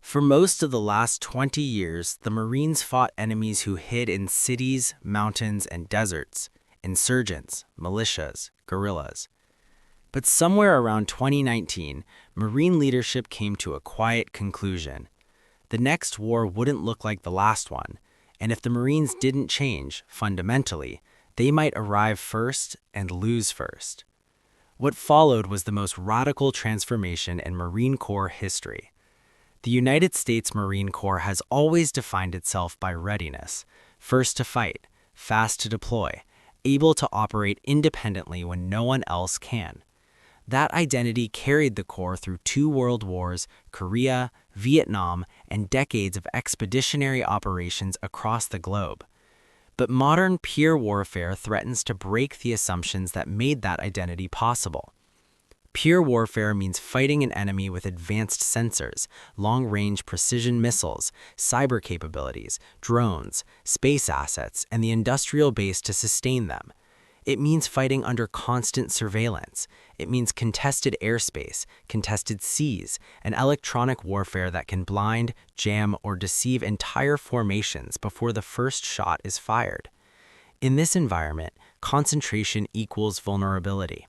For most of the last 20 years, the Marines fought enemies who hid in cities, mountains, and deserts, insurgents, militias, guerrillas. But somewhere around 2019, Marine leadership came to a quiet conclusion. The next war wouldn't look like the last one, and if the Marines didn't change, fundamentally, they might arrive first and lose first. What followed was the most radical transformation in Marine Corps history. The United States Marine Corps has always defined itself by readiness, first to fight, fast to deploy, able to operate independently when no one else can. That identity carried the Corps through 2 world wars, Korea, Vietnam, and decades of expeditionary operations across the globe. But modern peer warfare threatens to break the assumptions that made that identity possible. Peer warfare means fighting an enemy with advanced sensors, long-range precision missiles, cyber capabilities, drones, space assets, and the industrial base to sustain them. It means fighting under constant surveillance. It means contested airspace, contested seas, and electronic warfare that can blind, jam, or deceive entire formations before the first shot is fired. In this environment, concentration equals vulnerability.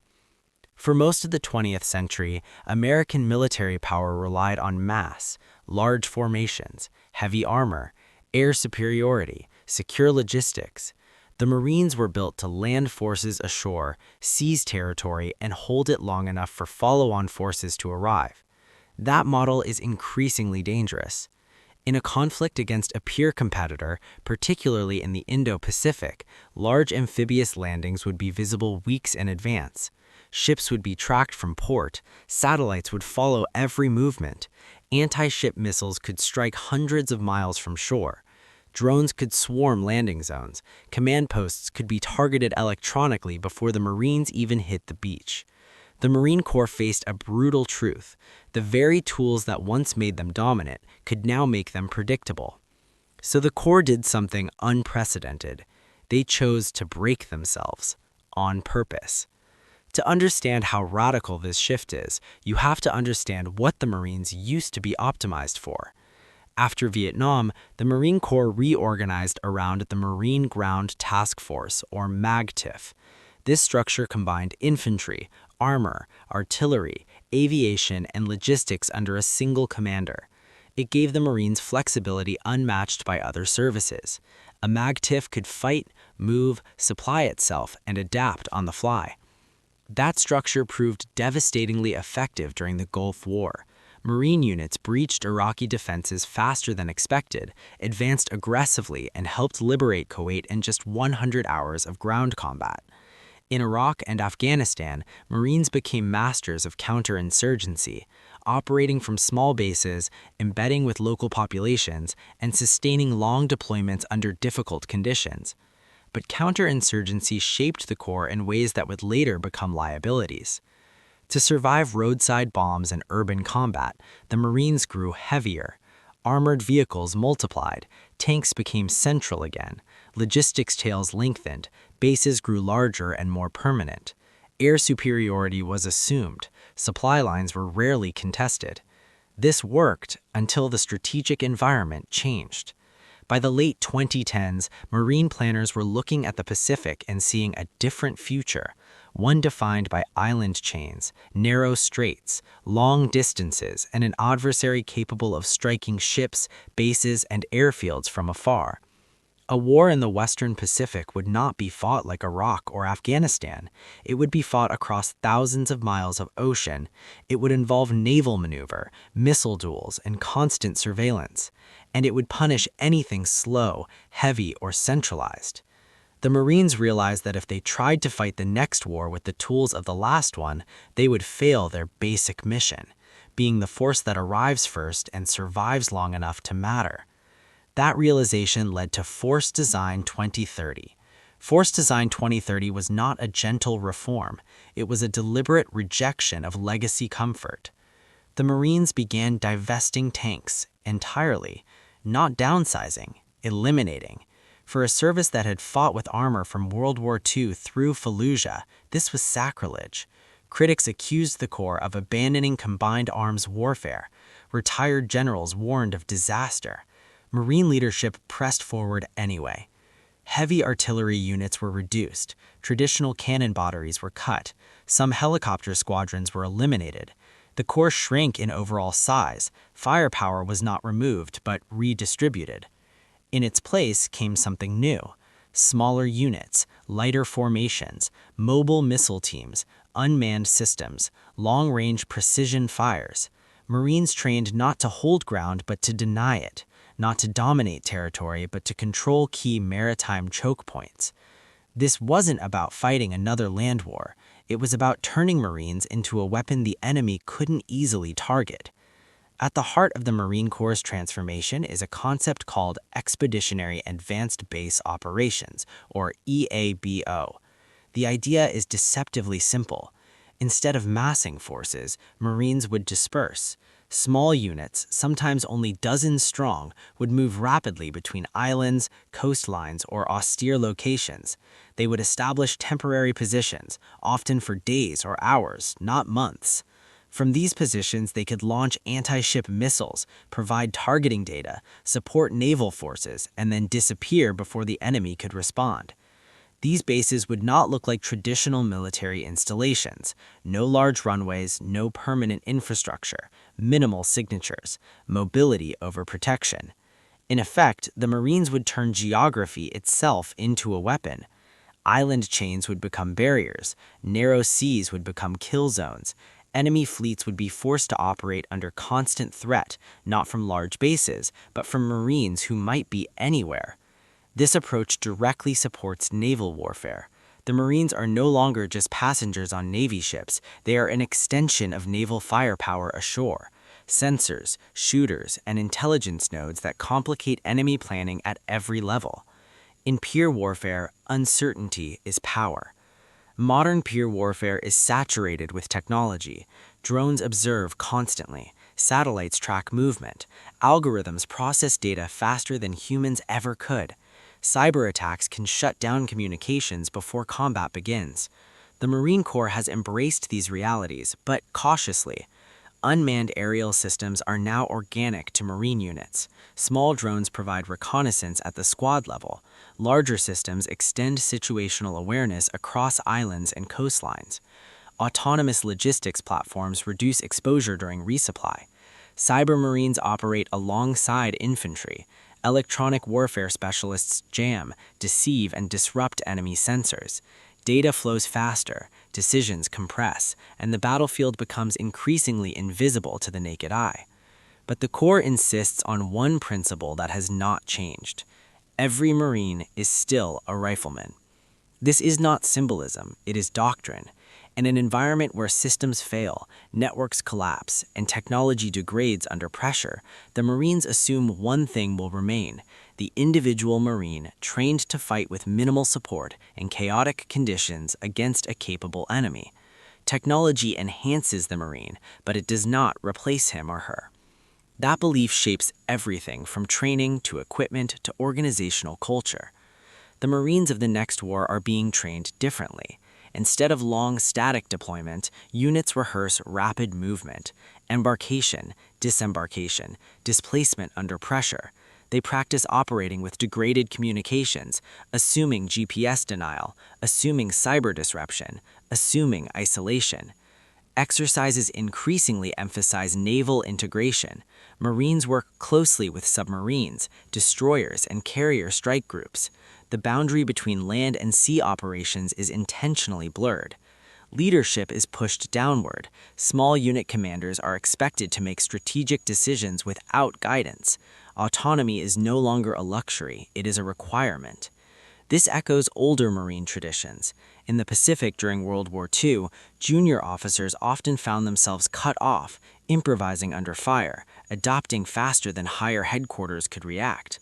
For most of the 20th century, American military power relied on mass, large formations, heavy armor, air superiority, secure logistics. The Marines were built to land forces ashore, seize territory, and hold it long enough for follow-on forces to arrive. That model is increasingly dangerous. In a conflict against a peer competitor, particularly in the Indo-Pacific, large amphibious landings would be visible weeks in advance. Ships would be tracked from port, satellites would follow every movement, anti-ship missiles could strike hundreds of miles from shore, drones could swarm landing zones, command posts could be targeted electronically before the Marines even hit the beach. The Marine Corps faced a brutal truth. The very tools that once made them dominant could now make them predictable. So the Corps did something unprecedented. They chose to break themselves, on purpose. To understand how radical this shift is, you have to understand what the Marines used to be optimized for. After Vietnam, the Marine Corps reorganized around the Marine Ground Task Force, or MAGTF. This structure combined infantry, armor, artillery, aviation, and logistics under a single commander. It gave the Marines flexibility unmatched by other services. A MAGTF could fight, move, supply itself, and adapt on the fly. That structure proved devastatingly effective during the Gulf War. Marine units breached Iraqi defenses faster than expected, advanced aggressively, and helped liberate Kuwait in just 100 hours of ground combat. In Iraq and Afghanistan, Marines became masters of counterinsurgency, operating from small bases, embedding with local populations, and sustaining long deployments under difficult conditions. But counterinsurgency shaped the Corps in ways that would later become liabilities. To survive roadside bombs and urban combat, the Marines grew heavier. Armored vehicles multiplied, tanks became central again, logistics tails lengthened, bases grew larger and more permanent. Air superiority was assumed, supply lines were rarely contested. This worked until the strategic environment changed. By the late 2010s, Marine planners were looking at the Pacific and seeing a different future, one defined by island chains, narrow straits, long distances, and an adversary capable of striking ships, bases, and airfields from afar. A war in the Western Pacific would not be fought like Iraq or Afghanistan. It would be fought across thousands of miles of ocean. It would involve naval maneuver, missile duels, and constant surveillance. And it would punish anything slow, heavy, or centralized. The Marines realized that if they tried to fight the next war with the tools of the last one, they would fail their basic mission, being the force that arrives first and survives long enough to matter. That realization led to Force Design 2030. Force Design 2030 was not a gentle reform. It was a deliberate rejection of legacy comfort. The Marines began divesting tanks entirely, not downsizing, eliminating. For a service that had fought with armor from World War II through Fallujah, this was sacrilege. Critics accused the Corps of abandoning combined arms warfare. Retired generals warned of disaster. Marine leadership pressed forward anyway. Heavy artillery units were reduced, traditional cannon batteries were cut, some helicopter squadrons were eliminated. The Corps shrank in overall size, firepower was not removed but redistributed. In its place came something new: smaller units, lighter formations, mobile missile teams, unmanned systems, long-range precision fires. Marines trained not to hold ground but to deny it, not to dominate territory but to control key maritime choke points. This wasn't about fighting another land war. It was about turning Marines into a weapon the enemy couldn't easily target. At the heart of the Marine Corps' transformation is a concept called Expeditionary Advanced Base Operations, or EABO. The idea is deceptively simple. Instead of massing forces, Marines would disperse. Small units, sometimes only dozens strong, would move rapidly between islands, coastlines, or austere locations. They would establish temporary positions, often for days or hours, not months. From these positions, they could launch anti-ship missiles, provide targeting data, support naval forces, and then disappear before the enemy could respond. These bases would not look like traditional military installations. No large runways, no permanent infrastructure, minimal signatures, mobility over protection. In effect, the Marines would turn geography itself into a weapon. Island chains would become barriers, narrow seas would become kill zones. Enemy fleets would be forced to operate under constant threat, not from large bases, but from Marines who might be anywhere. This approach directly supports naval warfare. The Marines are no longer just passengers on Navy ships, they are an extension of naval firepower ashore. Sensors, shooters, and intelligence nodes that complicate enemy planning at every level. In peer warfare, uncertainty is power. Modern peer warfare is saturated with technology. Drones observe constantly. Satellites track movement. Algorithms process data faster than humans ever could. Cyber attacks can shut down communications before combat begins. The Marine Corps has embraced these realities, but cautiously. Unmanned aerial systems are now organic to Marine units. Small drones provide reconnaissance at the squad level. Larger systems extend situational awareness across islands and coastlines. Autonomous logistics platforms reduce exposure during resupply. Cybermarines operate alongside infantry. Electronic warfare specialists jam, deceive, and disrupt enemy sensors. Data flows faster, decisions compress, and the battlefield becomes increasingly invisible to the naked eye. But the Corps insists on one principle that has not changed. Every Marine is still a rifleman. This is not symbolism, it is doctrine. In an environment where systems fail, networks collapse, and technology degrades under pressure, the Marines assume one thing will remain: the individual Marine trained to fight with minimal support in chaotic conditions against a capable enemy. Technology enhances the Marine, but it does not replace him or her. That belief shapes everything from training to equipment to organizational culture. The Marines of the next war are being trained differently. Instead of long static deployment, units rehearse rapid movement, embarkation, disembarkation, displacement under pressure. They practice operating with degraded communications, assuming GPS denial, assuming cyber disruption, assuming isolation. Exercises increasingly emphasize naval integration. Marines work closely with submarines, destroyers, and carrier strike groups. The boundary between land and sea operations is intentionally blurred. Leadership is pushed downward. Small unit commanders are expected to make strategic decisions without guidance. Autonomy is no longer a luxury, it is a requirement. This echoes older Marine traditions. In the Pacific during World War II, junior officers often found themselves cut off, improvising under fire, adapting faster than higher headquarters could react.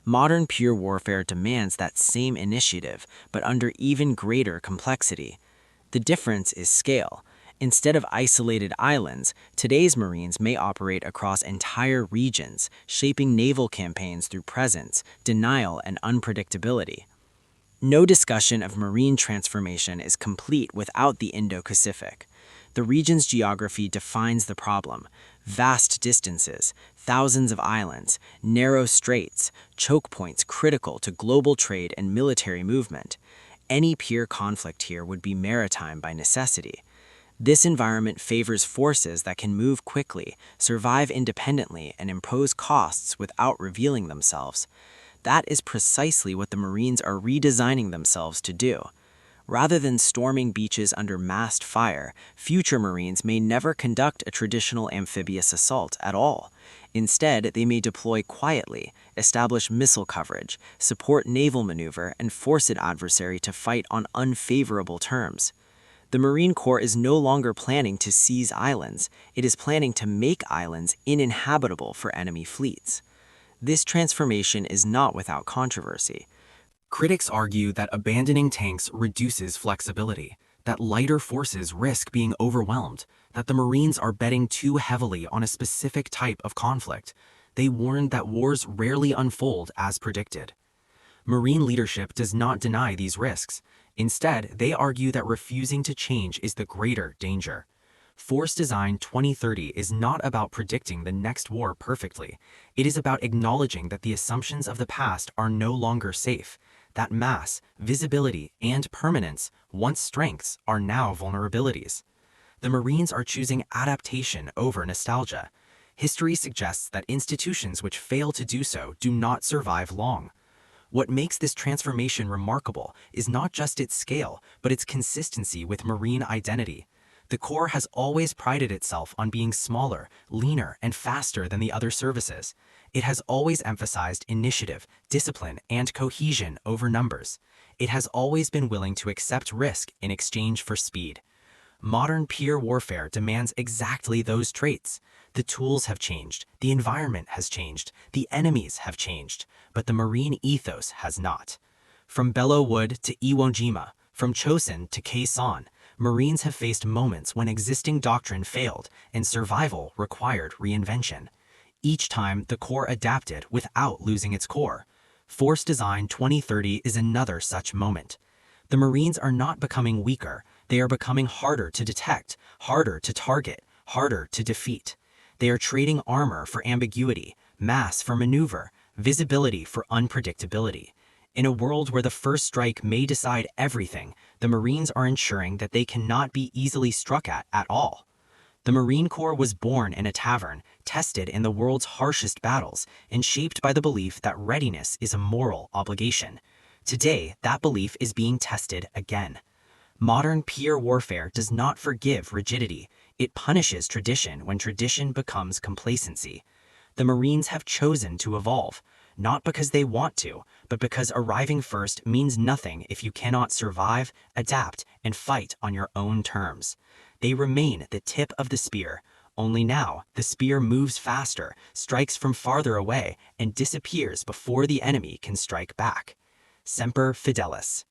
Modern pure warfare demands that same initiative, but under even greater complexity. The difference is scale. Instead of isolated islands, today's Marines may operate across entire regions, shaping naval campaigns through presence, denial, and unpredictability. No discussion of Marine transformation is complete without the Indo-Pacific. The region's geography defines the problem. Vast distances, thousands of islands, narrow straits, choke points critical to global trade and military movement. Any peer conflict here would be maritime by necessity. This environment favors forces that can move quickly, survive independently, and impose costs without revealing themselves. That is precisely what the Marines are redesigning themselves to do. Rather than storming beaches under massed fire, future Marines may never conduct a traditional amphibious assault at all. Instead, they may deploy quietly, establish missile coverage, support naval maneuver, and force an adversary to fight on unfavorable terms. The Marine Corps is no longer planning to seize islands, it is planning to make islands uninhabitable for enemy fleets. This transformation is not without controversy. Critics argue that abandoning tanks reduces flexibility, that lighter forces risk being overwhelmed, that the Marines are betting too heavily on a specific type of conflict. They warn that wars rarely unfold as predicted. Marine leadership does not deny these risks. Instead, they argue that refusing to change is the greater danger. Force Design 2030 is not about predicting the next war perfectly. It is about acknowledging that the assumptions of the past are no longer safe, that mass, visibility, and permanence, once strengths, are now vulnerabilities. The Marines are choosing adaptation over nostalgia. History suggests that institutions which fail to do so do not survive long. What makes this transformation remarkable is not just its scale, but its consistency with Marine identity. The Corps has always prided itself on being smaller, leaner, and faster than the other services. It has always emphasized initiative, discipline, and cohesion over numbers. It has always been willing to accept risk in exchange for speed. Modern peer warfare demands exactly those traits. The tools have changed, the environment has changed, the enemies have changed, but the Marine ethos has not. From Belleau Wood to Iwo Jima, from Chosin to Quezon, Marines have faced moments when existing doctrine failed and survival required reinvention. Each time, the Corps adapted without losing its core. Force Design 2030 is another such moment. The Marines are not becoming weaker, they are becoming harder to detect, harder to target, harder to defeat. They are trading armor for ambiguity, mass for maneuver, visibility for unpredictability. In a world where the first strike may decide everything, the Marines are ensuring that they cannot be easily struck at all. The Marine Corps was born in a tavern, tested in the world's harshest battles, and shaped by the belief that readiness is a moral obligation. Today, that belief is being tested again. Modern peer warfare does not forgive rigidity. It punishes tradition when tradition becomes complacency. The Marines have chosen to evolve, not because they want to, but because arriving first means nothing if you cannot survive, adapt, and fight on your own terms. They remain the tip of the spear, only now the spear moves faster, strikes from farther away, and disappears before the enemy can strike back. Semper Fidelis.